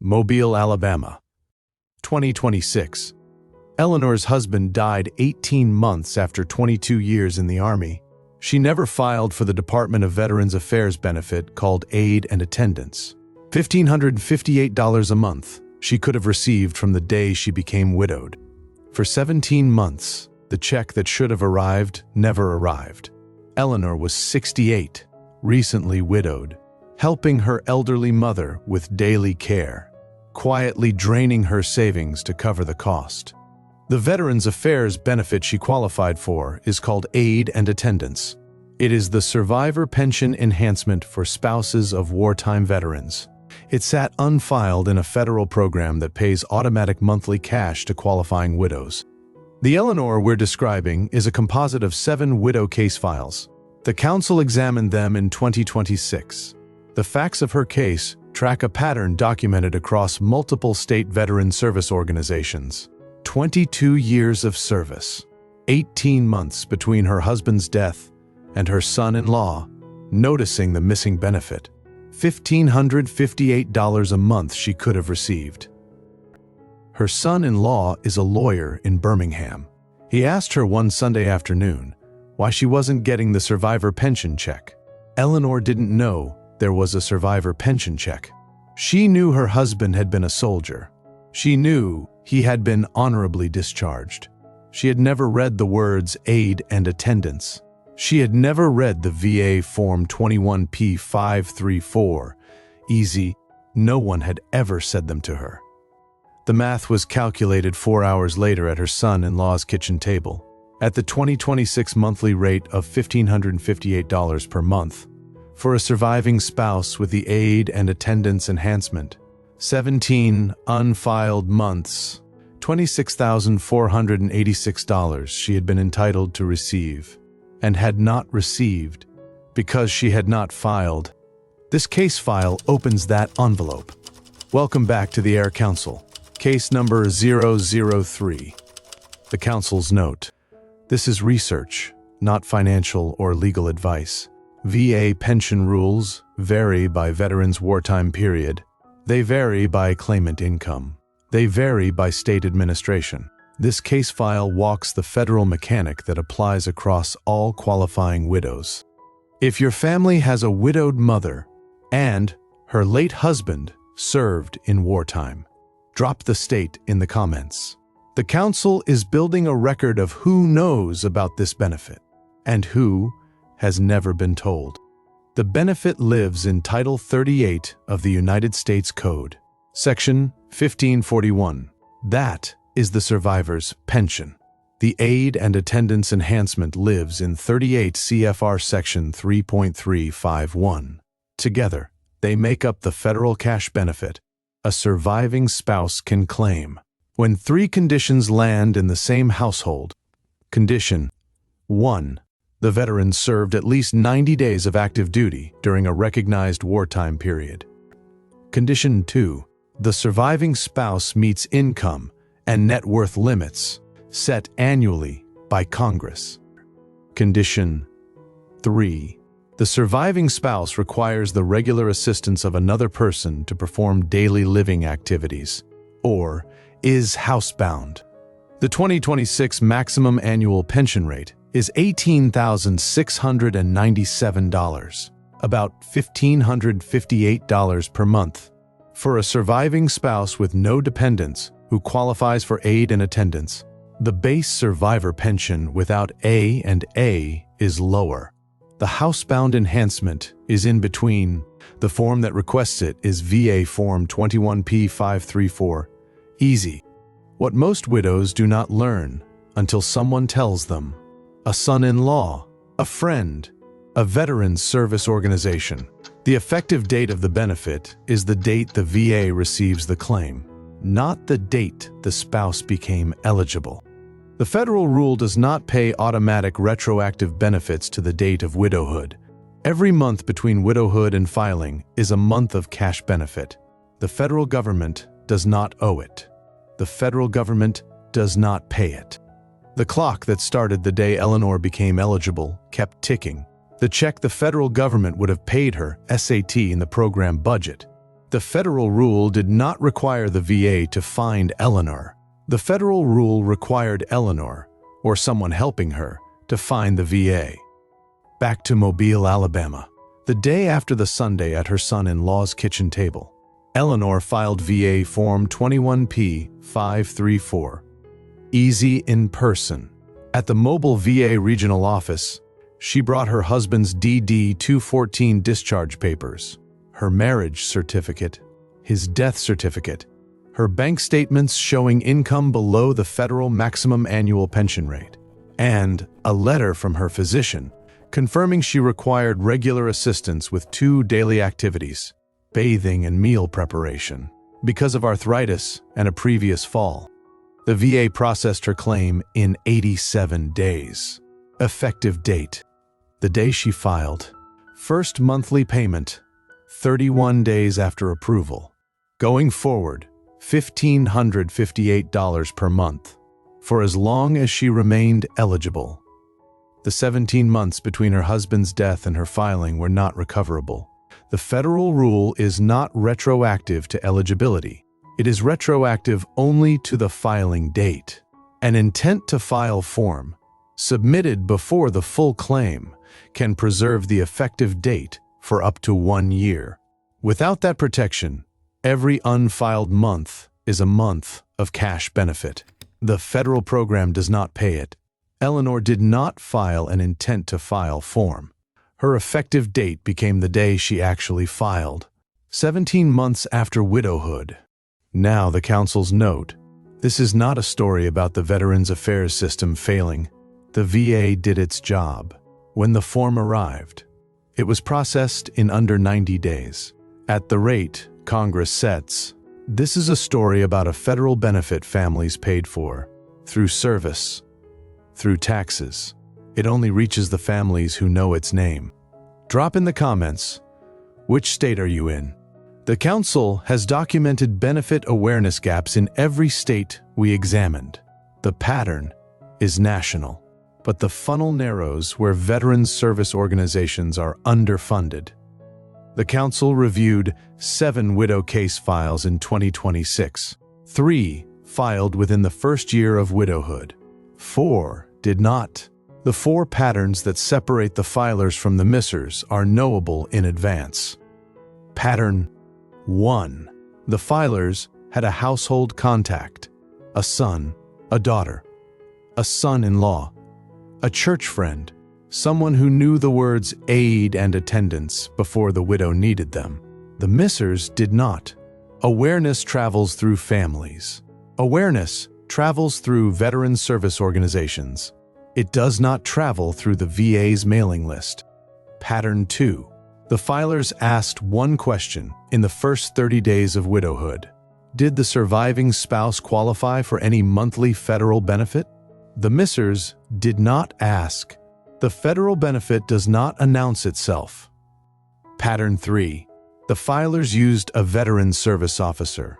Mobile, Alabama. 2026. Eleanor's husband died 18 months after 22 years in the Army. She never filed for the Department of Veterans Affairs benefit called Aid and Attendance. $1,558 a month she could have received from the day she became widowed. For 17 months, the check that should have arrived never arrived. Eleanor was 68, recently widowed, helping her elderly mother with daily care, quietly draining her savings to cover the cost. The Veterans Affairs benefit she qualified for is called Aid and Attendance. It is the survivor pension enhancement for spouses of wartime veterans. It sat unfiled in a federal program that pays automatic monthly cash to qualifying widows. The Eleanor we're describing is a composite of 7 widow case files. The Council examined them in 2026. The facts of her case track a pattern documented across multiple state veteran service organizations. 22 years of service, 18 months between her husband's death and her son-in-law noticing the missing benefit. $1,558 a month she could have received. Her son-in-law is a lawyer in Birmingham. He asked her one Sunday afternoon why she wasn't getting the survivor pension check. Eleanor didn't know there was a survivor pension check. She knew her husband had been a soldier. She knew he had been honorably discharged. She had never read the words aid and attendance. She had never read the VA Form 21P 534. Easy. No one had ever said them to her. The math was calculated 4 hours later at her son-in-law's kitchen table. At the 2026 monthly rate of $1,558 per month, for a surviving spouse with the aid and attendance enhancement, 17 unfiled months, $26,486 she had been entitled to receive, and had not received because she had not filed. This case file opens that envelope. Welcome back to the Heir Council. Case number 003. The Council's note. This is research, not financial or legal advice. VA pension rules vary by veterans' wartime period. They vary by claimant income. They vary by state administration. This case file walks the federal mechanic that applies across all qualifying widows. If your family has a widowed mother and her late husband served in wartime, drop the state in the comments. The Council is building a record of who knows about this benefit and who has never been told. The benefit lives in Title 38 of the United States Code, Section 1541. That is the survivor's pension. The aid and attendance enhancement lives in 38 CFR Section 3.351. Together, they make up the federal cash benefit a surviving spouse can claim when 3 conditions land in the same household. Condition 1. The veteran served at least 90 days of active duty during a recognized wartime period. Condition 2. The surviving spouse meets income and net worth limits set annually by Congress. Condition 3. The surviving spouse requires the regular assistance of another person to perform daily living activities, or is housebound. The 2026 maximum annual pension rate is $18,697, about $1,558 per month. For a surviving spouse with no dependents who qualifies for aid and attendance, the base survivor pension without A and A is lower. The housebound enhancement is in between. The form that requests it is VA Form 21P 534. Easy. What most widows do not learn until someone tells them. A son-in-law, a friend, a veterans service organization. The effective date of the benefit is the date the VA receives the claim, not the date the spouse became eligible. The federal rule does not pay automatic retroactive benefits to the date of widowhood. Every month between widowhood and filing is a month of cash benefit. The federal government does not owe it. The federal government does not pay it. The clock that started the day Eleanor became eligible kept ticking. The check the federal government would have paid her SAT in the program budget The federal rule did not require the VA to find Eleanor. The federal rule required Eleanor, or someone helping her, to find the VA. Back to Mobile, Alabama. The day after the Sunday at her son-in-law's kitchen table, Eleanor filed VA Form 21P534. Easy in person. At the Mobile VA regional office, she brought her husband's DD-214 discharge papers, her marriage certificate, his death certificate, her bank statements showing income below the federal maximum annual pension rate, and a letter from her physician confirming she required regular assistance with 2 daily activities, bathing and meal preparation, because of arthritis and a previous fall. The VA processed her claim in 87 days. Effective date: the day she filed. First monthly payment: 31 days after approval. Going forward, $1,558 per month, for as long as she remained eligible. The 17 months between her husband's death and her filing were not recoverable. The federal rule is not retroactive to eligibility. It is retroactive only to the filing date. An intent to file form, submitted before the full claim, can preserve the effective date for up to 1 year. Without that protection, every unfiled month is a month of cash benefit. The federal program does not pay it. Eleanor did not file an intent to file form. Her effective date became the day she actually filed, 17 months after widowhood. Now the Council's note: this is not a story about the Veterans Affairs system failing. The VA did its job. When the form arrived, it was processed in under 90 days. At the rate Congress sets, this is a story about a federal benefit families paid for, through service, through taxes. It only reaches the families who know its name. Drop in the comments, which state are you in? The Council has documented benefit awareness gaps in every state we examined. The pattern is national, but the funnel narrows where veterans service organizations are underfunded. The Council reviewed 7 widow case files in 2026. 3 filed within the first year of widowhood. 4 did not. The 4 patterns that separate the filers from the missers are knowable in advance. Pattern 1. The filers had a household contact: a son, a daughter, a son-in-law, a church friend, someone who knew the words aid and attendance before the widow needed them. The missers did not. Awareness travels through families. Awareness travels through veteran service organizations. It does not travel through the VA's mailing list. Pattern 2. The filers asked one question in the first 30 days of widowhood: did the surviving spouse qualify for any monthly federal benefit? The missers did not ask. The federal benefit does not announce itself. Pattern 3. The filers used a veteran service officer,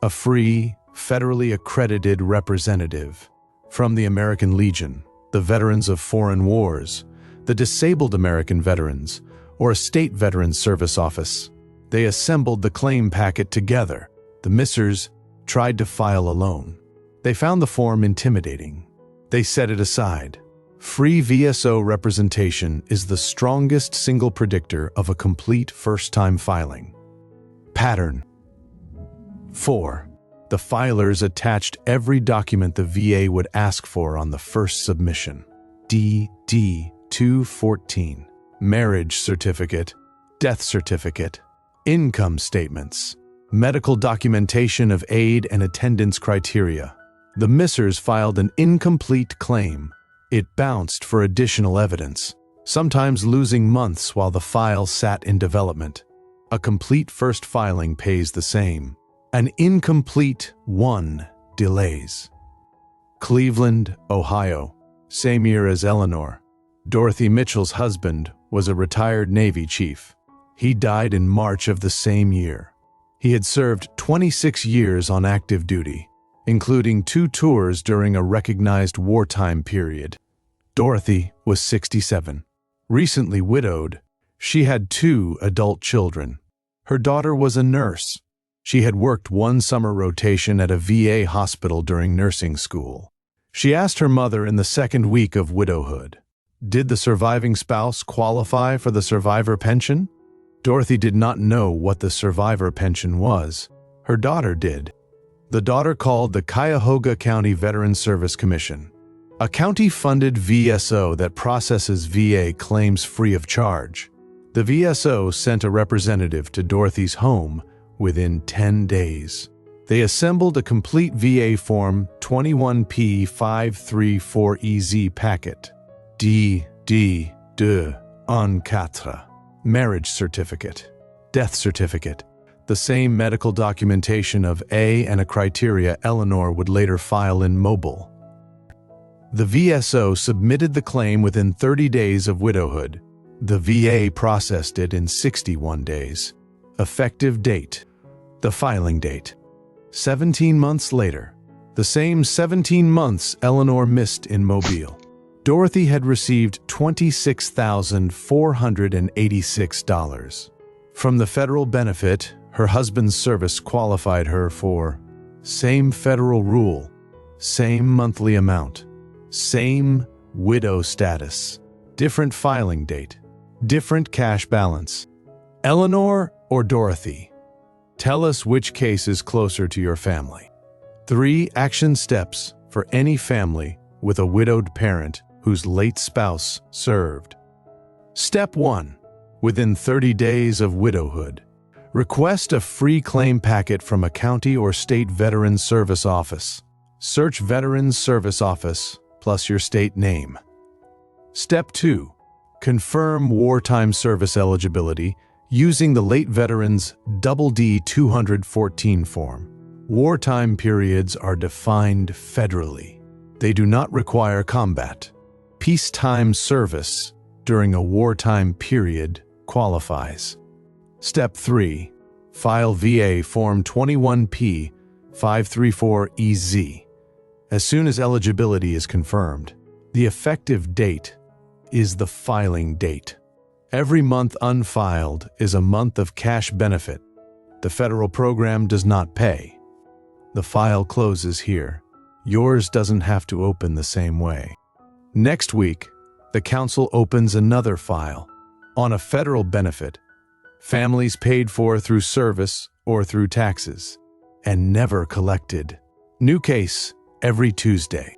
a free, federally accredited representative from the American Legion, the Veterans of Foreign Wars, the Disabled American Veterans, or a state veteran service office. They assembled the claim packet together. The missers tried to file alone. They found the form intimidating. They set it aside. Free VSO representation is the strongest single predictor of a complete first-time filing. Pattern 4. The filers attached every document the VA would ask for on the first submission: DD-214, marriage certificate, death certificate, income statements, medical documentation of aid and attendance criteria. The missers filed an incomplete claim. It bounced for additional evidence, sometimes losing months while the file sat in development. A complete first filing pays the same. An incomplete one delays. Cleveland, Ohio. Same year as Eleanor. Dorothy Mitchell's husband was a retired Navy chief. He died in March of the same year. He had served 26 years on active duty, including 2 tours during a recognized wartime period. Dorothy was 67. Recently widowed, she had 2 adult children. Her daughter was a nurse. She had worked one summer rotation at a VA hospital during nursing school. She asked her mother in the second week of widowhood, did the surviving spouse qualify for the survivor pension? Dorothy did not know what the survivor pension was. Her daughter did. The daughter called the Cuyahoga County Veterans Service Commission, a county-funded VSO that processes VA claims free of charge. The VSO sent a representative to Dorothy's home within 10 days. They assembled a complete VA Form 21P534EZ packet, D, en quatre, marriage certificate, death certificate, the same medical documentation of A and a criteria Eleanor would later file in Mobile. The VSO submitted the claim within 30 days of widowhood. The VA processed it in 61 days. Effective date, the filing date. 17 months later, the same 17 months Eleanor missed in Mobile, Dorothy had received $26,486. From the federal benefit, her husband's service qualified her for same federal rule, same monthly amount, same widow status, different filing date, different cash balance. Eleanor or Dorothy? Tell us which case is closer to your family. 3 action steps for any family with a widowed parent whose late spouse served. Step 1. Within 30 days of widowhood, request a free claim packet from a county or state Veterans Service Office. Search Veterans Service Office plus your state name. Step 2. Confirm wartime service eligibility using the Late Veterans D 214 form. Wartime periods are defined federally. They do not require combat. Peacetime service during a wartime period qualifies. Step 3. File VA Form 21P534EZ. As soon as eligibility is confirmed, the effective date is the filing date. Every month unfiled is a month of cash benefit. The federal program does not pay. The file closes here. Yours doesn't have to open the same way. Next week, the council opens another file on a federal benefit, families paid for through service or through taxes, and never collected. New case every Tuesday.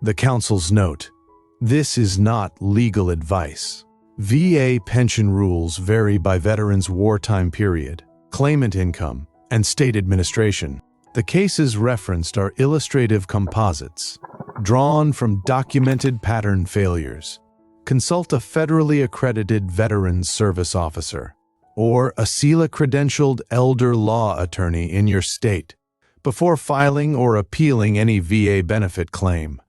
The council's note: this is not legal advice. VA pension rules vary by veterans' wartime period, claimant income, and state administration. The cases referenced are illustrative composites, drawn from documented pattern failures. Consult a federally accredited Veterans Service Officer or a CELA-credentialed elder law attorney in your state before filing or appealing any VA benefit claim.